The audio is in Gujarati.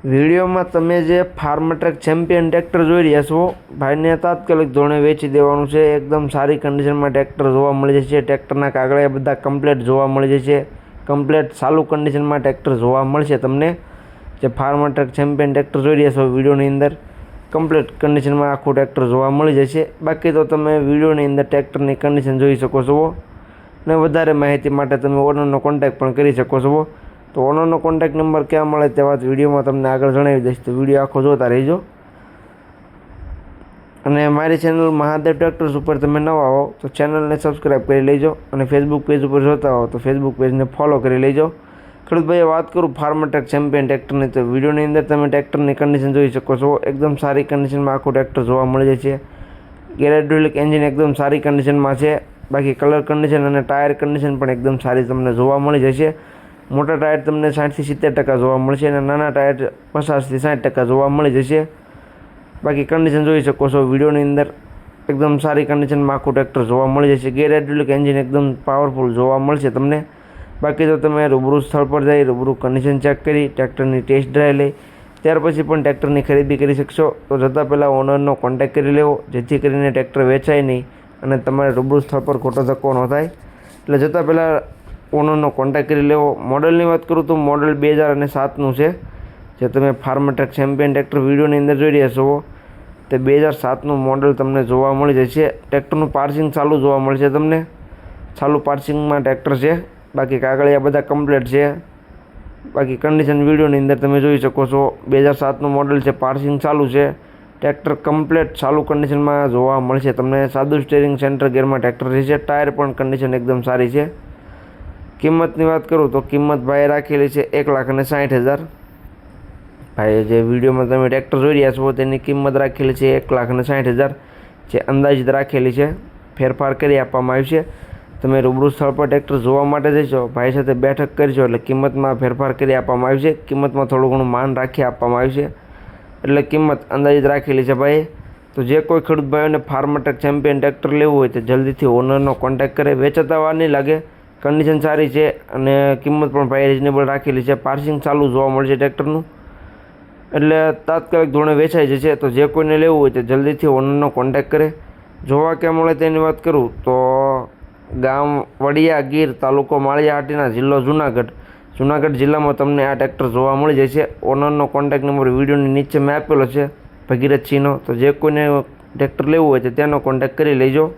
વિડીયોમાં તમે જે ફાર્મટ્રેક ચેમ્પિયન ટ્રેક્ટર જોઈ રહ્યા છો, ભાઈને તાત્કાલિક ધોરણે વેચી દેવાનું છે. એકદમ સારી કન્ડિશનમાં ટ્રેક્ટર જોવા મળી જશે. ટ્રેક્ટરના કાગળિયા બધા કમ્પ્લેટ જોવા મળી જશે. કમ્પ્લેટ ચાલુ કન્ડિશનમાં ટ્રેક્ટર જોવા મળશે તમને. જે ફાર્મટ્રેક ચેમ્પિયન ટ્રેક્ટર જોઈ રહ્યા છો વિડીયોની અંદર કમ્પ્લેટ કન્ડિશનમાં આખું ટ્રેક્ટર જોવા મળી જશે. બાકી તો તમે વિડીયોની અંદર ટ્રેક્ટરની કન્ડિશન જોઈ શકો છો અને વધારે માહિતી માટે તમે ઓનરનો કોન્ટેક્ટ પણ કરી શકો છો. તો ઓનરનો કોન્ટેક્ટ નંબર ક્યાં મળે તે વાત વિડીયોમાં તમને આગળ જણાવી દઈશ, તો વિડીયો આખો જોતા રહેજો. અને મારી ચેનલ મહાદેવ ટ્રેક્ટર્સ ઉપર તમે નવા હો તો ચેનલને સબસ્ક્રાઈબ કરી લેજો અને ફેસબુક પેજ ઉપર જોતા હો તો ફેસબુક પેજને ફોલો કરી લેજો. ખેડૂતભાઈએ વાત કરું ફાર્મટ્રેક ચેમ્પિયન ટ્રેક્ટરની, તો વિડીયોની અંદર તમે ટ્રેક્ટરની કન્ડિશન જોઈ શકો છો. એકદમ સારી કન્ડિશનમાં આખું ટ્રેક્ટર જોવા મળી જશે. ગેર એન્જિન એકદમ સારી કન્ડિશનમાં છે. બાકી કલર કન્ડિશન અને ટાયર કન્ડિશન પણ એકદમ સારી તમને જોવા મળી જશે. મોટા ટાયર તમને 60થી 70% જોવા મળશે અને નાના ટાયર 50થી 60% જોવા મળી જશે. બાકી કન્ડિશન જોઈ શકો છો વિડીયોની અંદર એકદમ સારી કન્ડિશનમાં આખું ટ્રેક્ટર જોવા મળી જશે. ગેર એન્જિન એકદમ પાવરફુલ જોવા મળશે તમને. બાકી તો તમે રૂબરૂ સ્થળ પર જઈ રૂબરૂ કન્ડિશન ચેક કરી ટ્રેક્ટરની ટેસ્ટ ડ્રાઈવ લઈ ત્યાર પછી પણ ટ્રેક્ટરની ખરીદી કરી શકશો. તો જતાં પહેલાં ઓનરનો કોન્ટેક્ટ કરી લેવો, જેથી કરીને ટ્રેક્ટર વેચાય નહીં અને તમારે રૂબરૂ સ્થળ પર ખોટો ધક્કો ન થાય. એટલે જતાં પહેલાં ઓનરનો કોન્ટેક્ટ કરી લેવો. મોડલની વાત કરું તો મોડલ 2007નું છે. જે તમે ફાર્મટ્રેક ચેમ્પિયન ટ્રેક્ટર વિડીયોની અંદર જોઈ રહ્યા છો તે 2007નું મોડલ તમને જોવા મળી જશે. ટ્રેક્ટરનું પાર્સિંગ ચાલુ જોવા મળશે તમને. ચાલુ પાર્સિંગમાં ટ્રેક્ટર છે. બાકી કાગળિયા બધા કમ્પ્લીટ છે. બાકી કન્ડિશન વિડીયોની અંદર તમે જોઈ શકો છો. 2007નું મોડલ છે, પાર્સિંગ ચાલુ છે. ટ્રેક્ટર કમ્પ્લીટ ચાલુ કન્ડિશનમાં જોવા મળશે તમને. સાદું સ્ટીયરિંગ સેન્ટર ગેરમાં ટ્રેક્ટર રહેશે. ટાયર પણ કન્ડિશન એકદમ સારી છે. કિંમતની વાત કરું તો કિંમત ભાઈએ રાખેલી છે 1,60,000. ભાઈ જે વિડીયોમાં તમે ટ્રેક્ટર જોઈ રહ્યા છો તેની કિંમત રાખેલી છે 1,60,000, જે અંદાજિત રાખેલી છે. ફેરફાર કરી આપવામાં આવ્યું છે. તમે રૂબરૂ સ્થળ પર ટ્રેક્ટર જોવા માટે જશો, ભાઈ સાથે બેઠક કરશો એટલે કિંમતમાં ફેરફાર કરી આપવામાં આવ્યું છે. કિંમતમાં થોડું ઘણું માન રાખી આપવામાં આવ્યું છે. એટલે કિંમત અંદાજિત રાખેલી છે ભાઈ. તો જે કોઈ ખેડૂત ભાઈઓને ફાર્મટ્રેક ચેમ્પિયન ટ્રેક્ટર લેવું હોય તો જલ્દીથી ઓનરનો કોન્ટેક્ટ કરે. વેચાતા વાર નહીં લાગે. કન્ડિશન સારી છે અને કિંમત પણ ભાઈ રિઝનેબલ રાખેલી છે. પાર્સિંગ ચાલુ જોવા મળશે ટ્રેક્ટરનું, એટલે તાત્કાલિક ધોરણે વેચાઈ જશે. તો જે કોઈને લેવું હોય તો જલ્દીથી ઓનરનો કોન્ટેક્ટ કરે. જોવા ક્યાં મળે તેની વાત કરું તો ગામ વડિયા, ગીર, તાલુકો માળિયાહાટીના, જિલ્લો જુનાગઢ. જુનાગઢ જિલ્લામાં તમને આ ટ્રેક્ટર જોવા મળી જશે. ઓનરનો કોન્ટેક્ટ નંબર વિડીયોની નીચે મેં આપેલો છે, ભગીરથસિંહનો. તો જે કોઈને ટ્રેક્ટર લેવું હોય તો તેનો કોન્ટેક્ટ કરી લેજો.